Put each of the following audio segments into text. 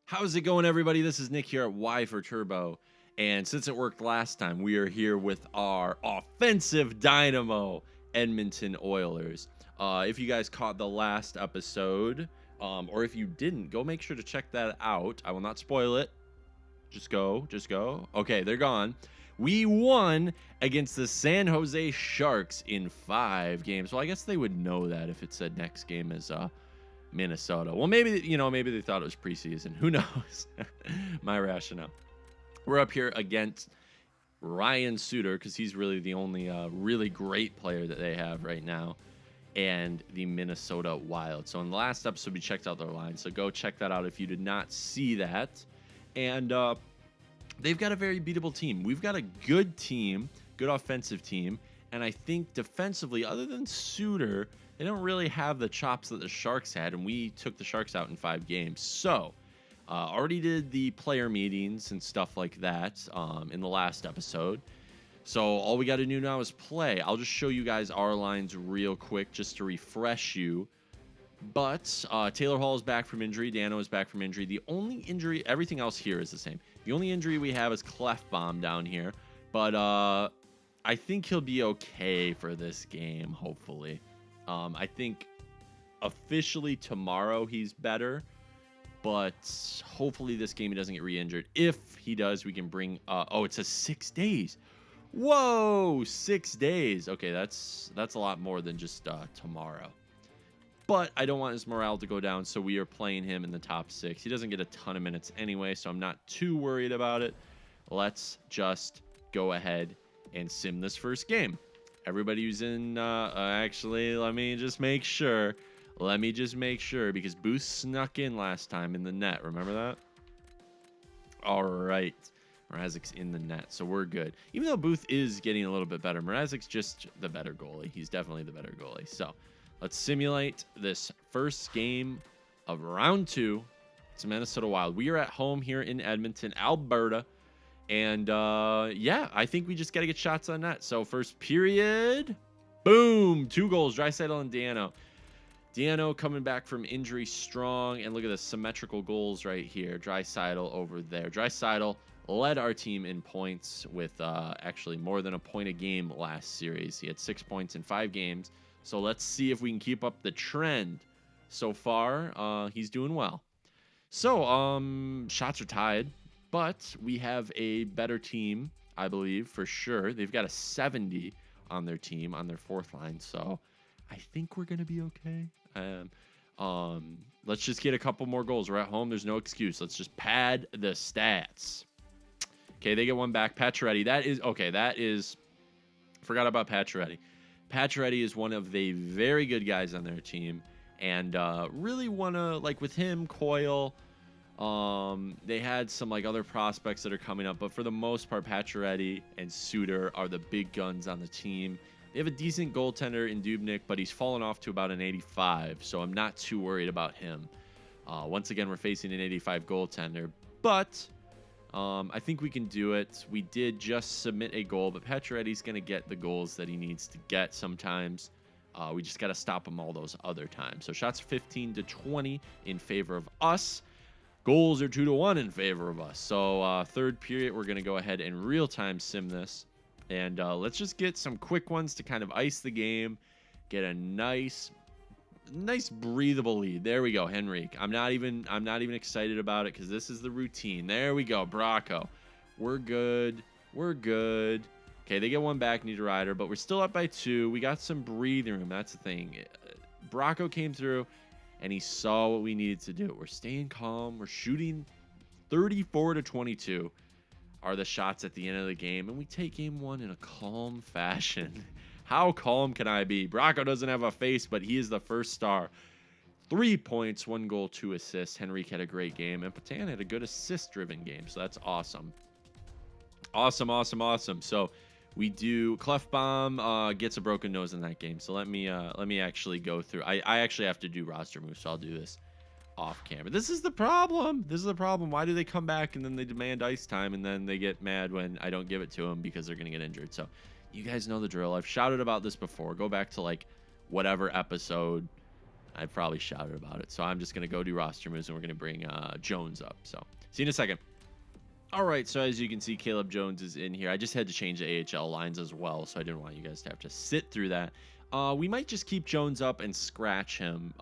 How's it going, everybody? This is Nick here at Y4Turbo, and since it worked last time, we are here with our offensive dynamo, Edmonton Oilers. If you guys caught the last episode, or if you didn't, go make sure to check that out. I will not spoil it. Just go. Okay, they're gone. We won against the San Jose Sharks in 5 games. Well, I guess they would know that if it said next game is Minnesota. Well, maybe they thought it was preseason. Who knows? My rationale. We're up here against Ryan Suter because he's really the only really great player that they have right now, and the Minnesota Wild. So in the last episode, we checked out their line. So go check that out if you did not see that. And they've got a very beatable team. We've got a good team, good offensive team, and I think defensively, other than Suter, they don't really have the chops that the Sharks had, and we took the Sharks out in 5 games. So, already did the player meetings and stuff like that in the last episode. So, all we got to do now is play. I'll just show you guys our lines real quick just to refresh you. But Taylor Hall is back from injury. Dano is back from injury. The only injury, everything else here is the same. The only injury we have is Clefbaum down here. But I think he'll be okay for this game, hopefully. I think officially tomorrow he's better, but hopefully this game he doesn't get re-injured. If he does, we can bring it says 6 days. Whoa, 6 days. Okay, that's a lot more than just tomorrow. But I don't want his morale to go down, so we are playing him in the top 6. He doesn't get a ton of minutes anyway, so I'm not too worried about it. Let's just go ahead and sim this first game. Everybody who's in, actually, let me just make sure, because Booth snuck in last time in the net. Remember that? All right. Mrazek's in the net, so we're good. Even though Booth is getting a little bit better, Mrazek's just the better goalie. He's definitely the better goalie. So let's simulate this first game of round 2. It's Minnesota Wild. We are at home here in Edmonton, Alberta. And, yeah, I think we just got to get shots on net. So, first period, boom, 2 goals, Draisaitl and Dano. Dano coming back from injury strong. And look at the symmetrical goals right here. Draisaitl over there. Draisaitl led our team in points with actually more than a point a game last series. He had 6 points in 5 games. So, let's see if we can keep up the trend. So far, he's doing well. So, shots are tied. But we have a better team, I believe, for sure. They've got a 70 on their team, on their 4th line. So I think we're going to be okay. Let's just get a couple more goals. We're at home. There's no excuse. Let's just pad the stats. Okay, they get one back. Pacioretty. That is... Forgot about Pacioretty. Pacioretty is one of the very good guys on their team. And really want to, like with him, Coyle... they had some like other prospects that are coming up, but for the most part, Pacioretty and Suter are the big guns on the team. They have a decent goaltender in Dubnyk, but he's fallen off to about an 85, so I'm not too worried about him. Once again, we're facing an 85 goaltender, but I think we can do it. We did just submit a goal, but Pacioretty's going to get the goals that he needs to get sometimes. We just got to stop him all those other times. So shots 15-20 in favor of us. Goals are 2-1 in favor of us. So third period, we're going to go ahead and real-time sim this. And let's just get some quick ones to kind of ice the game. Get a nice breathable lead. There we go, Henrique. I'm not even excited about it because this is the routine. There we go, Bracco. We're good. Okay, they get one back, Niederreiter, but we're still up by 2. We got some breathing room. That's the thing. Bracco came through. And he saw what we needed to do. We're staying calm. We're shooting 34-22 are the shots at the end of the game. And we take game 1 in a calm fashion. How calm can I be? Bracco doesn't have a face, but he is the first star. 3 points, 1 goal, 2 assists. Henrique had a great game. And Patan had a good assist-driven game. So that's awesome. Awesome. So we do. Clefbaum gets a broken nose in that game. So let me actually go through. I actually have to do roster moves, so I'll do this off camera. This is the problem. Why do they come back and then they demand ice time and then they get mad when I don't give it to them because they're gonna get injured? So you guys know the drill. I've shouted about this before. Go back to like whatever episode I'd probably shout about it. So I'm just going to go do roster moves, and we're going to bring Jones up. So see you in a second. All right, so as you can see, Caleb Jones is in here. I just had to change the AHL lines as well, so I didn't want you guys to have to sit through that. We might just keep Jones up and scratch him,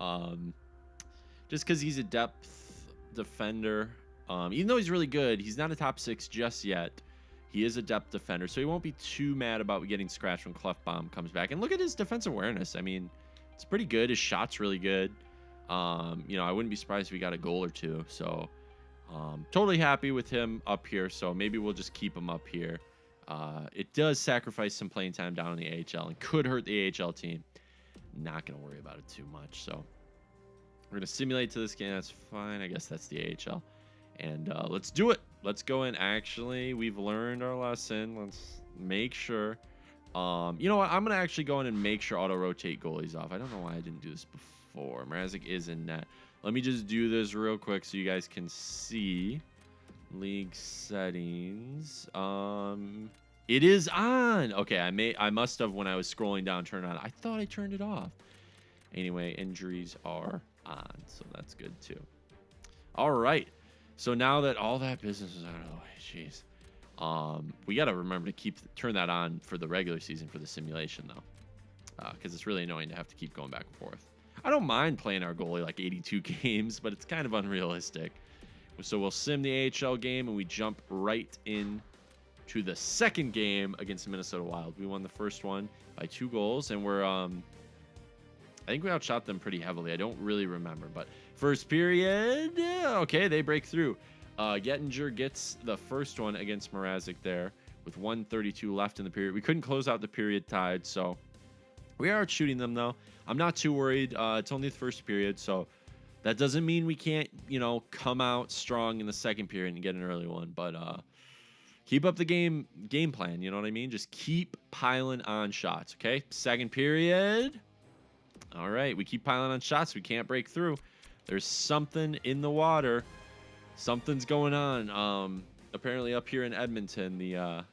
just because he's a depth defender. Even though he's really good, he's not a top 6 just yet. He is a depth defender, so he won't be too mad about getting scratched when Clefbaum comes back. And look at his defensive awareness. I mean, it's pretty good. His shot's really good. You know, I wouldn't be surprised if he got a goal or two. So totally happy with him up here. So maybe we'll just keep him up here. It does sacrifice some playing time down in the AHL and could hurt the AHL team. Not going to worry about it too much. So we're going to simulate to this game. That's fine. I guess that's the AHL. And let's do it. Let's go in. Actually, we've learned our lesson. Let's make sure. You know what? I'm going to actually go in and make sure auto-rotate goalies off. I don't know why I didn't do this before. Mrazek is in net. Let me just do this real quick so you guys can see. League settings. It is on. Okay, I must have, when I was scrolling down, turned it on. I thought I turned it off. Anyway, injuries are on, so that's good too. All right. So now that all that business is out of the way, jeez. We got to remember to turn that on for the regular season for the simulation though, because it's really annoying to have to keep going back and forth. I don't mind playing our goalie like 82 games, but it's kind of unrealistic. So we'll sim the AHL game, and we jump right in to the second game against the Minnesota Wild. We won the first one by 2 goals, and we're I think we outshot them pretty heavily. I don't really remember, but first period, okay, they break through. Gettinger gets the first one against Mrazek there with 1:32 left in the period. We couldn't close out the period tied, so we are shooting them though. I'm not too worried. It's only the first period, so that doesn't mean we can't, you know, come out strong in the second period and get an early one. But keep up the game plan. You know what I mean? Just keep piling on shots. Okay. Second period. All right. We keep piling on shots. We can't break through. There's something in the water. Something's going on. Apparently up here in Edmonton, the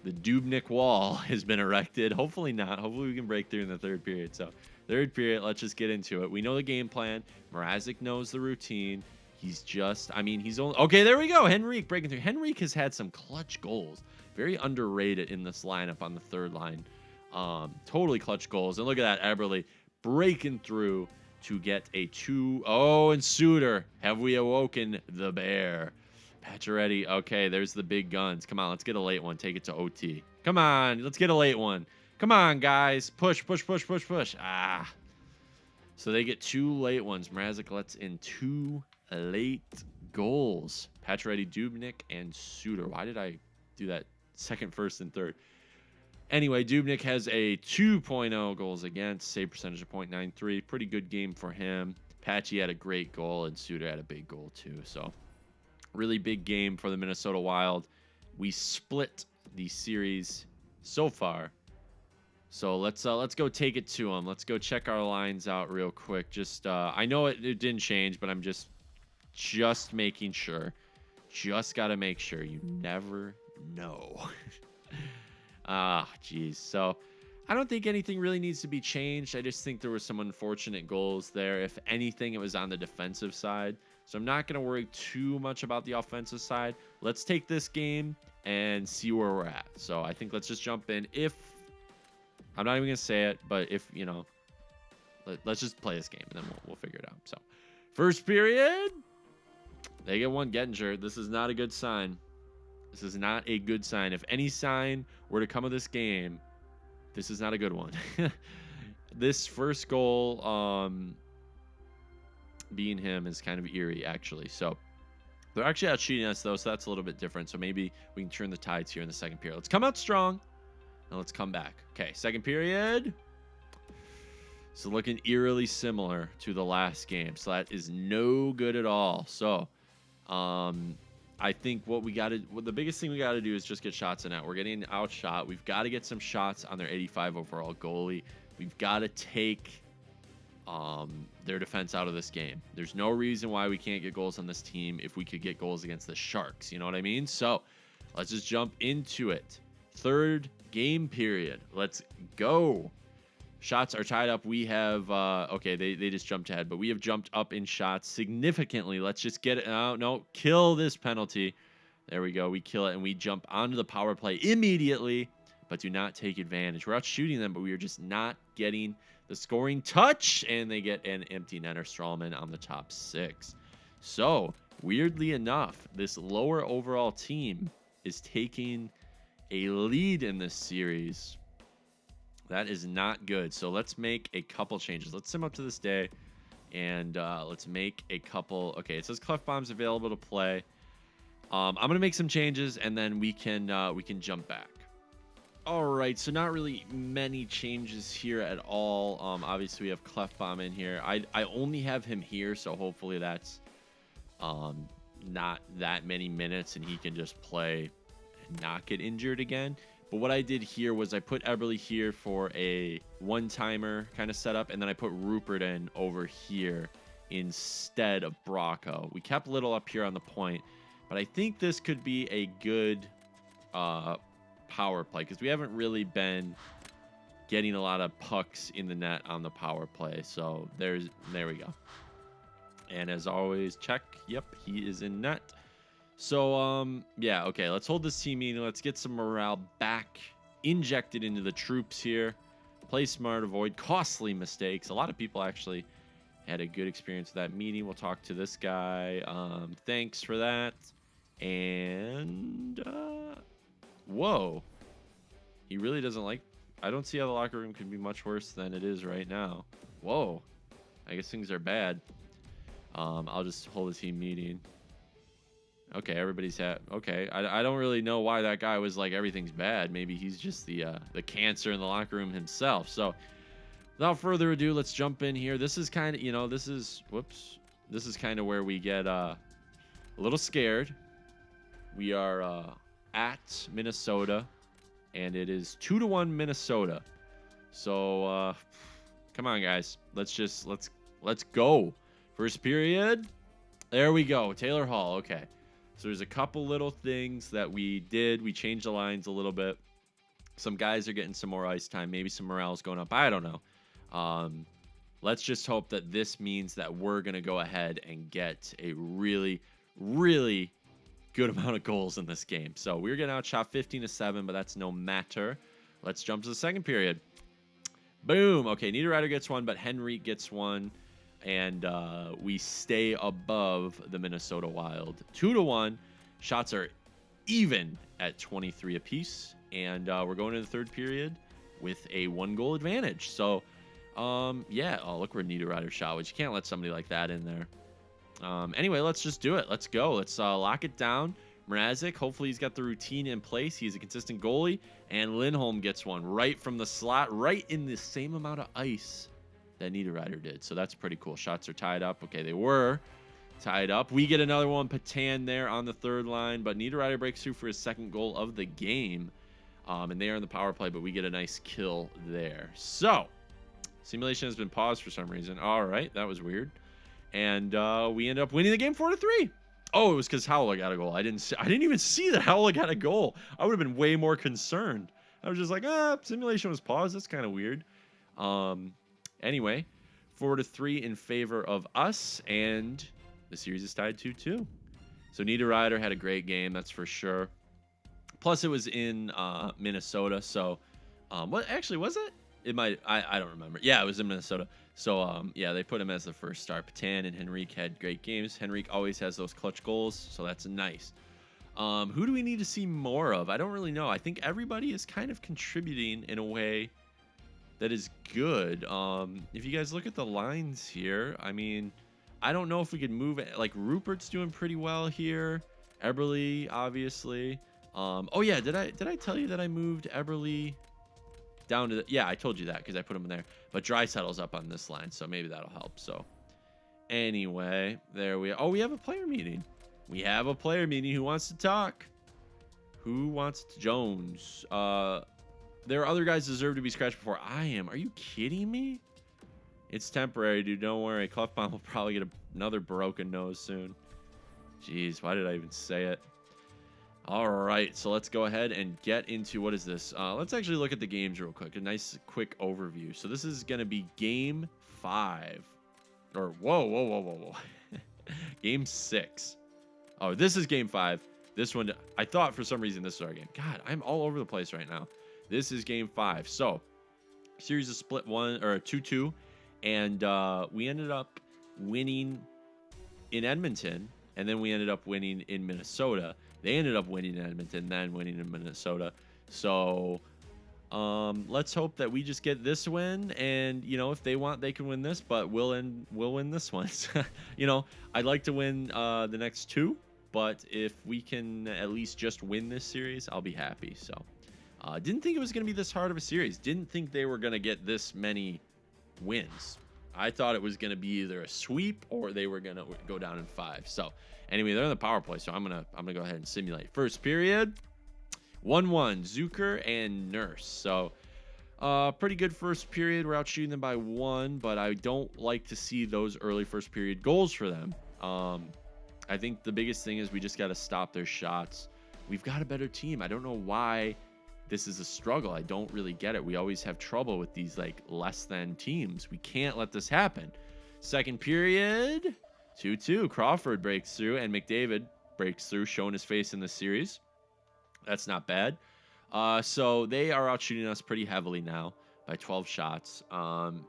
Dubnyk wall has been erected. Hopefully not. Hopefully we can break through in the third period. So third period, let's just get into it. We know the game plan. Mrazek knows the routine. He's just, I mean, he's only, okay, there we go. Henrique breaking through. Henrique has had some clutch goals. Very underrated in this lineup on the third line. Totally clutch goals. And look at that, Eberle breaking through to get a 2. Oh, and Suter. Have we awoken the bear? Pacioretty. Okay, there's the big guns. Come on, let's get a late one. Take it to OT. Come on, let's get a late one. Come on, guys. Push, push, push, push, push. Ah. So they get 2 late ones. Mrazek lets in 2 late goals. Pacioretty, Dubnyk, and Suter. Why did I do that second, first, and third? Anyway, Dubnyk has a 2.0 goals against. Save percentage of .93. Pretty good game for him. Patchy had a great goal, and Suter had a big goal too. So really big game for the Minnesota Wild. We split the series so far. So let's go take it to them. Let's go check our lines out real quick. Just I know it didn't change, but I'm just making sure. Just got to make sure. You never know. Geez. So I don't think anything really needs to be changed. I just think there were some unfortunate goals there. If anything, it was on the defensive side. So I'm not going to worry too much about the offensive side. Let's take this game and see where we're at. So I think let's just jump in. If I'm not even going to say it, but if, you know, let's just play this game and then we'll figure it out. So first period, they get 1 Gettinger. This is not a good sign. This is not a good sign. If any sign were to come of this game, this is not a good one. This first goal, being him is kind of eerie, actually. So they're actually out cheating us, though, so that's a little bit different. So maybe we can turn the tides here in the second period. Let's come out strong, and let's come back. Okay, second period. So looking eerily similar to the last game. So that is no good at all. So I think the biggest thing we got to do is just get shots in net. We're getting outshot. We've got to get some shots on their 85 overall goalie. We've got to take their defense out of this game. There's no reason why we can't get goals on this team if we could get goals against the Sharks. You know what I mean? So let's just jump into it. Third game period. Let's go. Shots are tied up. We have, okay, they just jumped ahead, but we have jumped up in shots significantly. Let's just get it. Oh, no, kill this penalty. There we go. We kill it, and we jump onto the power play immediately, but do not take advantage. We're out shooting them, but we are just not getting the scoring touch, and they get an empty netter. Strawman on the top 6. So, weirdly enough, this lower overall team is taking a lead in this series. That is not good. So let's make a couple changes. Let's sim up to this day, and let's make a couple. Okay, it says Clef Bomb's available to play. I'm gonna make some changes, and then we can jump back. All right, so not really many changes here at all. Obviously we have Clef Bomb in here. I only have him here, so hopefully that's not that many minutes, and he can just play and not get injured again. But what I did here was I put Eberle here for a one-timer kind of setup, and then I put Rupert in over here instead of Bracco. We kept Little up here on the point, but I think this could be a good power play because we haven't really been getting a lot of pucks in the net on the power play. So there we go. And as always, check. Yep, he is in net. So, yeah, okay, let's hold this team meeting. Let's get some morale back injected into the troops here. Play smart, avoid costly mistakes. A lot of people actually had a good experience with that meeting. We'll talk to this guy. Thanks for that. And, whoa. He really doesn't like... I don't see how the locker room can be much worse than it is right now. Whoa. I guess things are bad. I'll just hold a team meeting. Okay, everybody's okay. I don't really know why that guy was like everything's bad. Maybe he's just the cancer in the locker room himself. So without further ado, let's jump in here. This is kind of, this is kind of where we get a little scared. We are at Minnesota, and it is 2-1 Minnesota. So come on, guys. Let's go. First period. There we go. Taylor Hall. Okay. So there's a couple little things that we did. We changed the lines a little bit. Some guys are getting some more ice time. Maybe some morale is going up. I don't know. Let's just hope that this means that we're going to go ahead and get a really, really good amount of goals in this game. So we're getting outshot 15-7, but that's no matter. Let's jump to the second period. Boom. Okay, Niederreiter gets one, but Henry gets one. And we stay above the Minnesota Wild. 2-1. Shots are even at 23 apiece. And we're going to the third period with a 1-goal advantage. So, yeah. Oh, look where Niederreiter shot, which you can't let somebody like that in there. Anyway, let's just do it. Let's go. Let's lock it down. Mrazek, hopefully he's got the routine in place. He's a consistent goalie. And Lindholm gets one right from the slot, right in the same amount of ice that Niederreiter did. So that's pretty cool. Shots are tied up. Okay, they were tied up. We get another one. Patan there on the third line, but Niederreiter breaks through for his second goal of the game. And they are in the power play, but we get a nice kill there. So simulation has been paused for some reason. All right, that was weird. And we end up winning the game 4-3. Oh, it was because Howell got a goal. I didn't even see that Howell got a goal. I would have been way more concerned. I was just like, simulation was paused. That's kind of weird. Anyway, 4-3 in favor of us, and the series is tied 2-2. So Niederreiter had a great game, that's for sure. Plus, it was in Minnesota. So, what actually was it? It might. I don't remember. Yeah, it was in Minnesota. So, yeah, they put him as the first star. Patan and Henrique had great games. Henrique always has those clutch goals, so that's nice. Who do we need to see more of? I don't really know. I think everybody is kind of contributing in a way that is good. If you guys look at the lines here, I mean, I don't know if we could move it. Like, Rupert's doing pretty well here. Eberle, obviously. Oh yeah, did I tell you that I moved Eberle down to the... Yeah, I told you that because I put him in there. But Draisaitl's up on this line, so maybe that'll help. So anyway, there we are. Oh, we have a player meeting. We have a player meeting. Who wants to talk? Who wants to... Jones. There are other guys who deserve to be scratched before I am. Are you kidding me? It's temporary, dude. Don't worry. Clefbaum will probably get another broken nose soon. Jeez, why did I even say it? All right, so let's go ahead and get into what is this? Let's actually look at the games real quick. A nice quick overview. So this is going to be game 5. Or whoa. Game 6. Oh, this is game 5. This one, I thought for some reason this was our game. God, I'm all over the place right now. This is game 5. So series is split 2-2, and we ended up winning in Edmonton, and then we ended up winning in Minnesota. They ended up winning in Edmonton, then winning in Minnesota. So let's hope that we just get this win, and if they want, they can win this, but we'll win this one. I'd like to win the next 2, but if we can at least just win this series, I'll be happy. So didn't think it was going to be this hard of a series. Didn't think they were going to get this many wins. I thought it was going to be either a sweep or they were going to go down in 5. So anyway, they're in the power play, so I'm gonna go ahead and simulate. First period, 1-1, Zucker and Nurse. So pretty good first period. We're out shooting them by 1, but I don't like to see those early first period goals for them. I think the biggest thing is we just got to stop their shots. We've got a better team. I don't know why this is a struggle. I don't really get it. We always have trouble with these like less than teams. We can't let this happen. Second period, 2-2. Crawford breaks through and McDavid breaks through, showing his face in the series. That's not bad. So they are out shooting us pretty heavily now by 12 shots.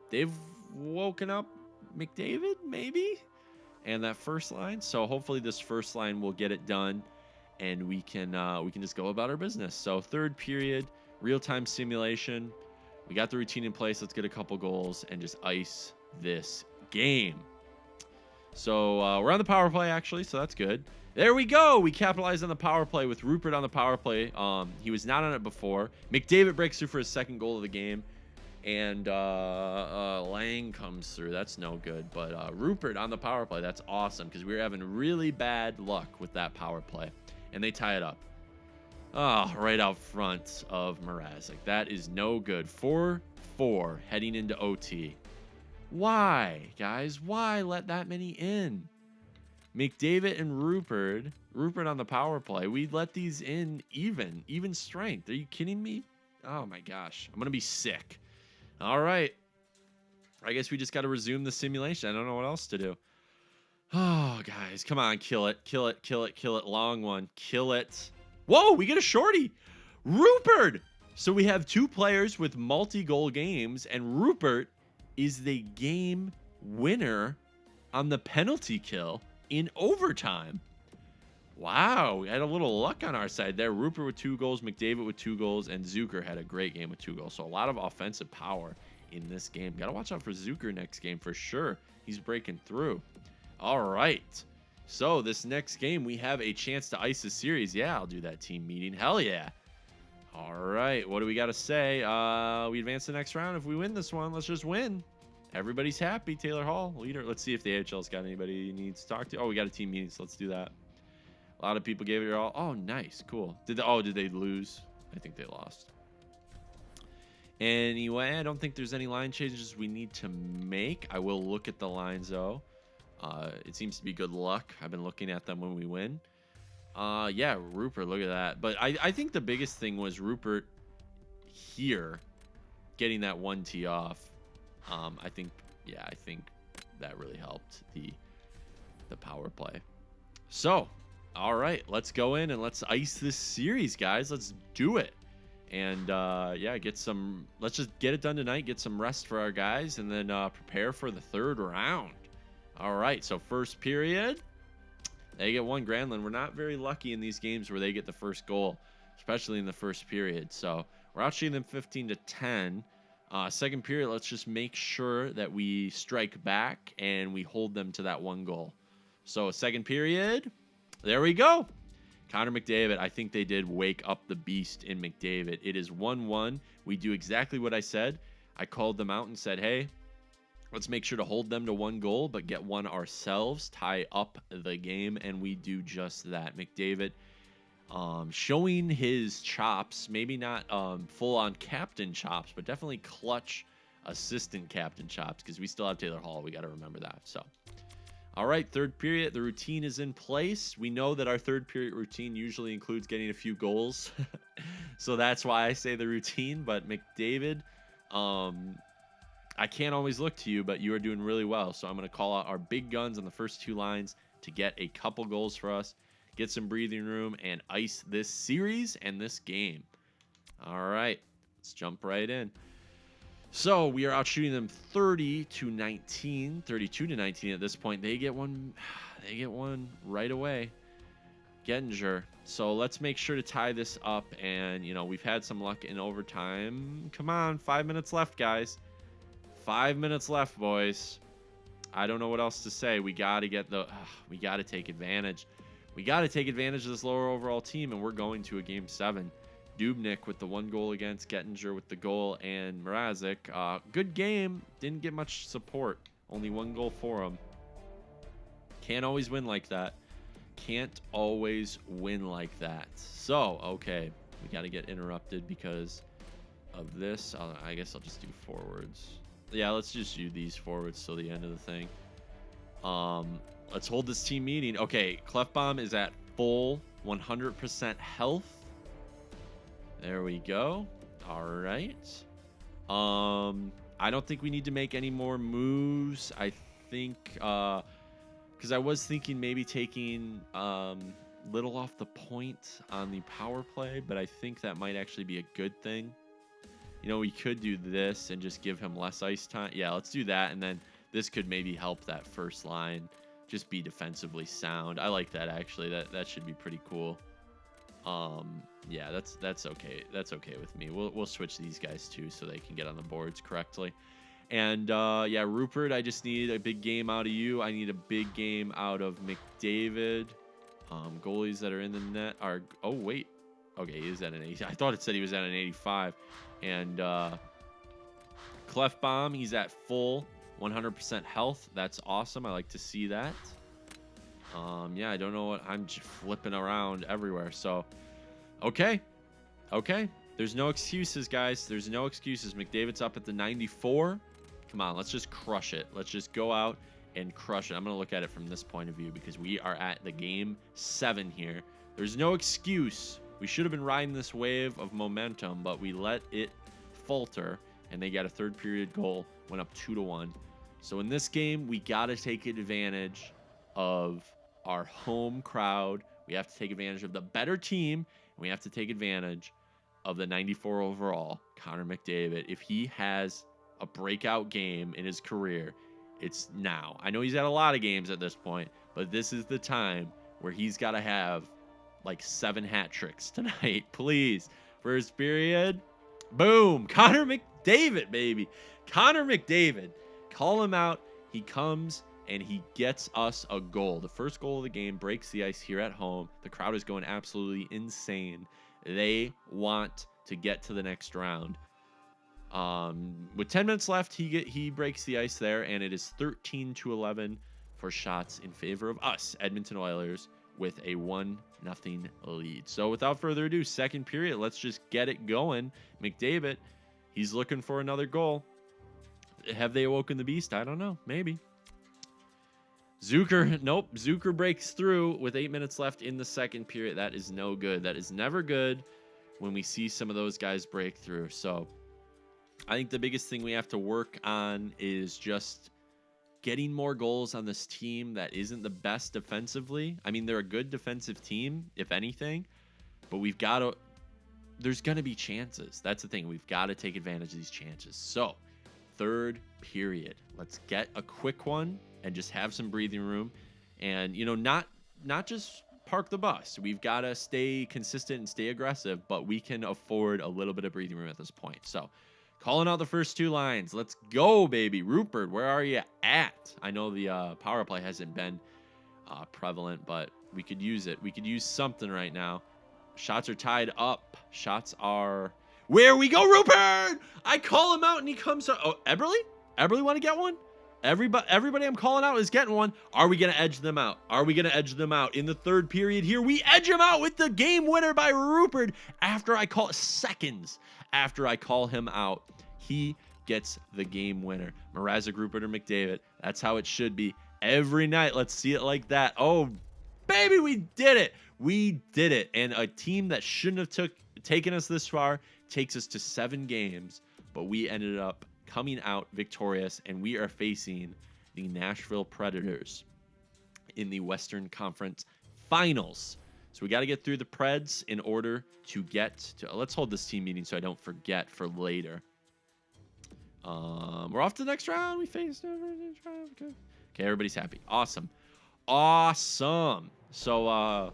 They've woken up McDavid maybe, and that first line. So hopefully this first line will get it done, and we can just go about our business. So third period, real-time simulation. We got the routine in place. Let's get a couple goals and just ice this game. So we're on the power play, actually, so that's good. There we go. We capitalized on the power play with Rupert on the power play. He was not on it before. McDavid breaks through for his second goal of the game, and Lang comes through. That's no good. But Rupert on the power play, that's awesome, because we were having really bad luck with that power play. And they tie it up. Oh, right out front of Mrazek. That is no good. 4-4 heading into OT. Why, guys? Why let that many in? McDavid and Rupert on the power play. We let these in even strength. Are you kidding me? Oh my gosh. I'm going to be sick. All right. I guess we just got to resume the simulation. I don't know what else to do. Oh, guys, come on, kill it. Long one, kill it. Whoa, we get a shorty. Rupert. So we have 2 players with multi-goal games, and Rupert is the game winner on the penalty kill in overtime. Wow, we had a little luck on our side there. Rupert with 2 goals, McDavid with 2 goals, and Zucker had a great game with 2 goals. So a lot of offensive power in this game. Got to watch out for Zucker next game for sure. He's breaking through. All right. So this next game, we have a chance to ice the series. Yeah, I'll do that team meeting. Hell yeah. All right. What do we got to say? We advance the next round. If we win this one, let's just win. Everybody's happy. Taylor Hall, leader. Let's see if the AHL's got anybody he needs to talk to. Oh, we got a team meeting, so let's do that. A lot of people gave it their all. Oh, nice. Cool. Did they lose? I think they lost. Anyway, I don't think there's any line changes we need to make. I will look at the lines, though. It seems to be good luck. I've been looking at them when we win. Yeah, Rupert, look at that. But I think the biggest thing was Rupert here getting that 1 tee off. I think that really helped the power play. So, all right, let's go in and let's ice this series, guys. Let's do it. And yeah, let's just get it done tonight, get some rest for our guys, and then prepare for the 3rd round. All right, so first period, they get 1 Granlund. We're not very lucky in these games where they get the first goal, especially in the first period. So we're out shooting them 15-10. Second period, let's just make sure that we strike back and we hold them to that 1 goal. So second period, there we go. Connor McDavid, I think they did wake up the beast in McDavid. It is 1-1. We do exactly what I said. I called them out and said, hey, let's make sure to hold them to 1 goal, but get 1 ourselves, tie up the game, and we do just that. McDavid showing his chops, maybe not full-on captain chops, but definitely clutch assistant captain chops, because we still have Taylor Hall. We got to remember that. So, All right, third period. The routine is in place. We know that our third period routine usually includes getting a few goals. So that's why I say the routine. But McDavid, I can't always look to you, but you are doing really well. So I'm going to call out our big guns on the first two lines to get a couple goals for us, get some breathing room, and ice this series and this game. All right, let's jump right in. So we are out shooting them 30-19, 32-19 at this point. They get one right away. Gettinger. So let's make sure to tie this up. And, you know, we've had some luck in overtime. Come on, 5 minutes left, guys. 5 minutes left, boys. I don't know what else to say. We got to get we got to take advantage. We got to take advantage of this lower overall team, and we're going to a game 7. Dubnyk with the 1 goal against, Gettinger with the goal, and Mrazek. Good game. Didn't get much support. Only 1 goal for him. Can't always win like that. Can't always win like that. So, okay. We got to get interrupted because of this. I guess I'll just do forwards. Yeah, let's just do these forwards till the end of the thing. Let's hold this team meeting. Okay, Clefbaum is at full 100% health. There we go. All right. I don't think we need to make any more moves. I think because I was thinking maybe taking Little off the point on the power play, but I think that might actually be a good thing. You know, we could do this and just give him less ice time. Yeah, let's do that, and then this could maybe help that first line just be defensively sound. I like that, actually. That should be pretty cool. Yeah, that's okay. That's okay with me. We'll switch these guys too so they can get on the boards correctly. And yeah, Rupert, I just need a big game out of you. I need a big game out of McDavid. Goalies that are in the net are wait. Okay, he is at an 80. I thought it said he was at an 85. And Clefbaum, he's at full 100% health. That's awesome. I like to see that. Yeah, I don't know what I'm just flipping around everywhere. So, okay. There's no excuses, guys. There's no excuses. McDavid's up at the 94. Come on, let's just crush it. Let's just go out and crush it. I'm going to look at it from this point of view because we are at the game 7 here. There's no excuse. We should have been riding this wave of momentum, but we let it falter, and they got a third period goal, went up 2-1. So in this game, we got to take advantage of our home crowd. We have to take advantage of the better team, and we have to take advantage of the 94 overall, Connor McDavid. If he has a breakout game in his career, it's now. I know he's had a lot of games at this point, but this is the time where he's got to have like 7 hat tricks tonight, please. First period, boom, Connor McDavid, baby. Connor McDavid, call him out. He comes and he gets us a goal. The first goal of the game breaks the ice here at home. The crowd is going absolutely insane. They want to get to the next round. With 10 minutes left, he breaks the ice there, and it is 13-11 for shots in favor of us, Edmonton Oilers, with a 1-0 lead. So without further ado, second period, let's just get it going. McDavid, he's looking for another goal. Have they awoken the beast? I don't know. Maybe. Zucker, nope. Zucker breaks through with 8 minutes left in the second period. That is no good. That is never good when we see some of those guys break through. So I think the biggest thing we have to work on is just getting more goals on this team that isn't the best defensively. I mean, they're a good defensive team, if anything, but we've got to, there's going to be chances. That's the thing. We've got to take advantage of these chances. So third period, let's get a quick one and just have some breathing room and, you know, not just park the bus. We've got to stay consistent and stay aggressive, but we can afford a little bit of breathing room at this point. So calling out the first 2 lines. Let's go, baby. Rupert, where are you at? I know the power play hasn't been prevalent, but we could use it. We could use something right now. Shots are tied up. Shots are... Where we go, Rupert! I call him out, and he comes... Oh, Eberle? Eberle want to get one? Everybody I'm calling out is getting one. Are we going to edge them out? Are we going to edge them out in the third period here? We edge him out with the game winner by Rupert after I call... Seconds after I call him out. He gets the game winner. Mrazek, Rupert, or McDavid. That's how it should be. Every night, let's see it like that. Oh, baby, we did it. We did it. And a team that shouldn't have taken us this far takes us to 7 games, but we ended up coming out victorious, and we are facing the Nashville Predators in the Western Conference Finals. So we got to get through the Preds in order to get to... Let's hold this team meeting so I don't forget for later. We're off to the next round. We faced okay, everybody's happy. Awesome. So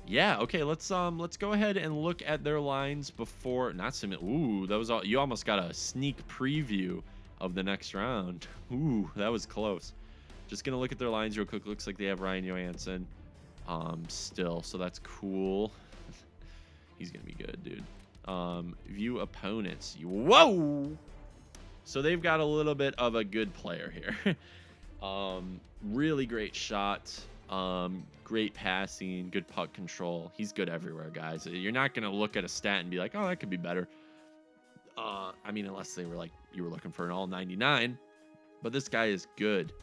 yeah, okay, let's go ahead and look at their lines before ooh, that was all. You almost got a sneak preview of the next round. Ooh, that was close. Just gonna look at their lines real quick. Looks like they have Ryan Johansson still, so that's cool. He's gonna be good, dude. View opponents. Whoa! So they've got a little bit of a good player here. Really great shot. Great passing, good puck control. He's good everywhere, guys. You're not gonna look at a stat and be like, oh, that could be better. I mean, unless they were like, you were looking for an all 99, but this guy is good.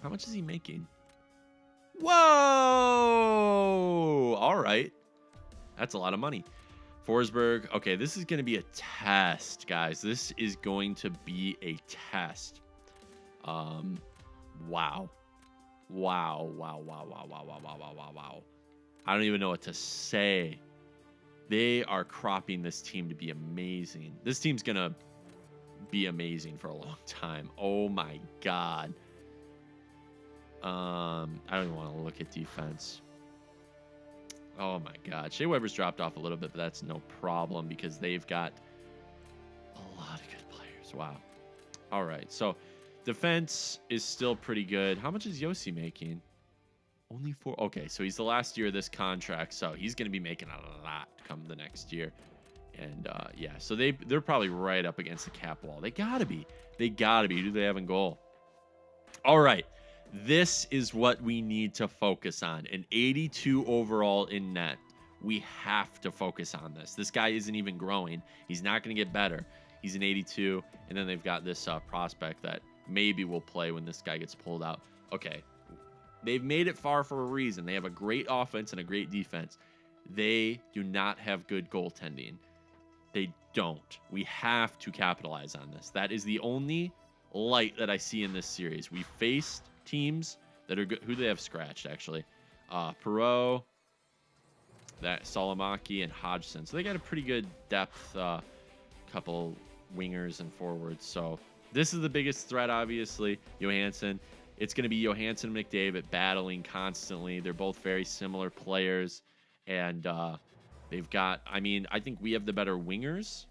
How much is he making? Whoa! All right. That's a lot of money. Forsberg. Okay, this is going to be a test, guys. This is going to be a test. Wow. Wow. I don't even know what to say. They are cropping this team to be amazing. This team's going to be amazing for a long time. Oh my God. I don't even want to look at defense. Oh my God. Shea Weber's dropped off a little bit, but that's no problem because they've got a lot of good players. Wow. All right. So defense is still pretty good. How much is Yossi making? Only 4. Okay. So he's the last year of this contract. So he's going to be making a lot come the next year. And yeah, so they're probably right up against the cap wall. They got to be. Who do they have in goal? All right. This is what we need to focus on. An 82 overall in net. We have to focus on this. This guy isn't even growing. He's not going to get better. He's an 82. And then they've got this prospect that maybe will play when this guy gets pulled out. Okay. They've made it far for a reason. They have a great offense and a great defense. They do not have good goaltending. They don't. We have to capitalize on this. That is the only light that I see in this series. We faced teams that are good. Who do they have scratched, actually? Perot, that Salamaki, and Hodgson. So they got a pretty good depth, couple wingers and forwards. So this is the biggest threat, obviously. Johansson. It's going to be Johansson and McDavid battling constantly. They're both very similar players. And they've got, I mean, I think we have the better wingers.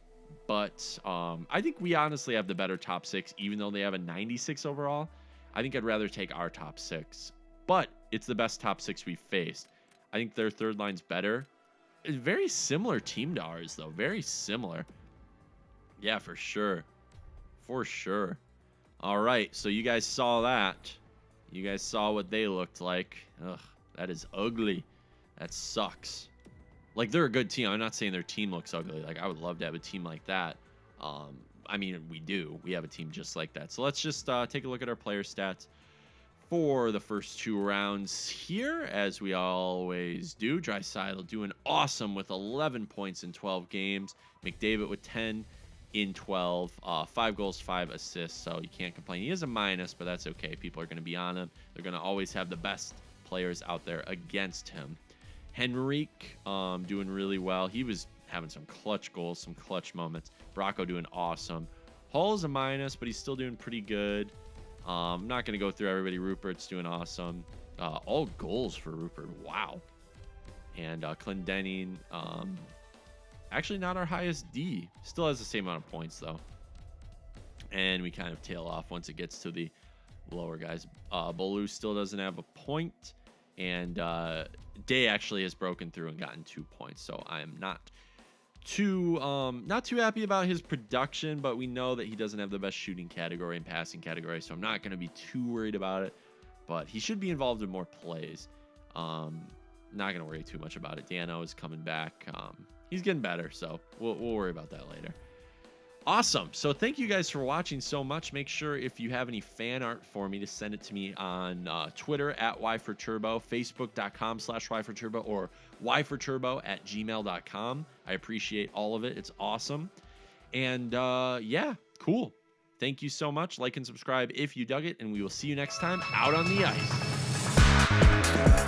But I think we honestly have the better top 6, even though they have a 96 overall. I think I'd rather take our top 6, but it's the best top 6 we've faced. I think their third line's better. It's a very similar team to ours, though. Very similar. Yeah, for sure. For sure. All right, so you guys saw that. You guys saw what they looked like. Ugh, that is ugly. That sucks. Like, they're a good team. I'm not saying their team looks ugly. Like, I would love to have a team like that. I mean, we do. We have a team just like that. So let's just take a look at our player stats for the first 2 rounds here, as we always do. Draisaitl doing awesome with 11 points in 12 games. McDavid with 10 in 12. 5 goals, 5 assists, so you can't complain. He is a minus, but that's okay. People are going to be on him. They're going to always have the best players out there against him. Henrique doing really well. He was having some clutch goals, some clutch moments. Bracco doing awesome. Hall is a minus, but he's still doing pretty good. I'm not going to go through everybody. Rupert's doing awesome. All goals for Rupert. Wow. And Clendening, actually not our highest D. Still has the same amount of points, though. And we kind of tail off once it gets to the lower guys. Bolu still doesn't have a point. And Day actually has broken through and gotten 2 points. So I am not too happy about his production, but we know that he doesn't have the best shooting category and passing category, so I'm not going to be too worried about it. But he should be involved in more plays. Not going to worry too much about it. Dano is coming back. He's getting better, so we'll worry about that later. Awesome. So thank you guys for watching so much. Make sure if you have any fan art for me to send it to me on Twitter at Y4Turbo, Facebook.com/Y4Turbo, or Y4Turbo@gmail.com. I appreciate all of it. It's awesome. And yeah, cool. Thank you so much. Like and subscribe if you dug it, and we will see you next time out on the ice.